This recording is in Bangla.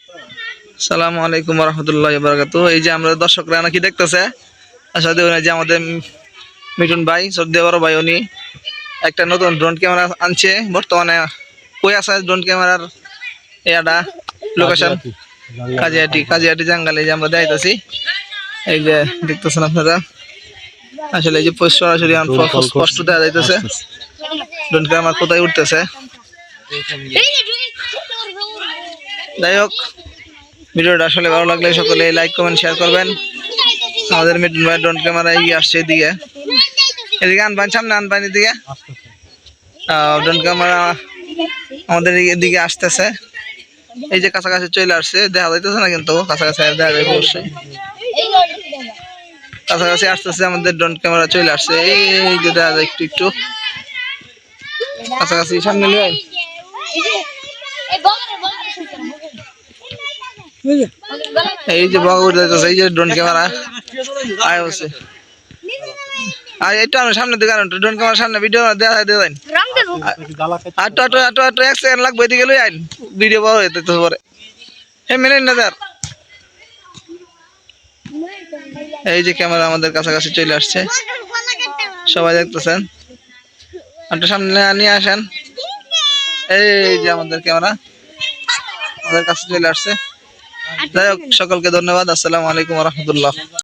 আসসালামু আলাইকুম ওয়া রাহমাতুল্লাহি ওয়া বারাকাতুহু। এই যে আমরা দর্শকরা নাকি দেখতেছে আসলে যে আমাদের মিঠুন ভাই সদ্য বড় ভাই উনি একটা নতুন ড্রোন ক্যামেরা আনছে। বর্তমানে কই আছে ড্রোন ক্যামেরার এটা লোকেশন কাজিয়াটি জঙ্গলে যে আমরা দেখাইতেছি। এই যে দেখতেছেন আপনারা আসলে এই যে সরাসরি স্পষ্ট দেখা যাইতেছে ড্রোন ক্যামেরা কোথায় উঠতেছে। যাই হোক, ভিডিওটা আসলে ভালো লাগলে সকলে লাইক কমেন্ট শেয়ার করবেন। আমাদের মিঠুন ভাই ড্রোন ক্যামেরা এগিয়ে আসছে এদিকে আনবান সামনে আনবান এদিকে ড্রোন ক্যামেরা আমাদের এদিকে আসতেছে। এই যে কাছাকাছি চলে আসছে, দেখা যাইতেছে না কিন্তু কাছাকাছি দেখা যায় অবশ্যই। কাছাকাছি আসতেছে আমাদের ড্রোন ক্যামেরা চলে আসছে। এই যে দেখা যায় একটু একটু কাছাকাছি সামনে নিয়ে এই যে বগা উঠে যাইতেছে। এই যে ড্রোন ক্যামেরা আয় হচ্ছে আর এটা আমি সামনে দিকে ড্রোন ক্যামেরার সামনে ভিডিও দেখা দেন। আটো এক সেকেন্ড লাগবে এদিকে লই আইন ভিডিও বড় হইতে পরে হে মেনে না দার। এই যে ক্যামেরা আমাদের কাছাকাছি চলে আসছে, সবাই দেখতেছেন। একটু সামনে নিয়ে আসেন। এই যে আমাদের ক্যামেরা আমাদের কাছে চলে আসছে। যাই হোক, সকলকে ধন্যবাদ। আসসালামু আলাইকুম ওয়া রাহমাতুল্লাহ।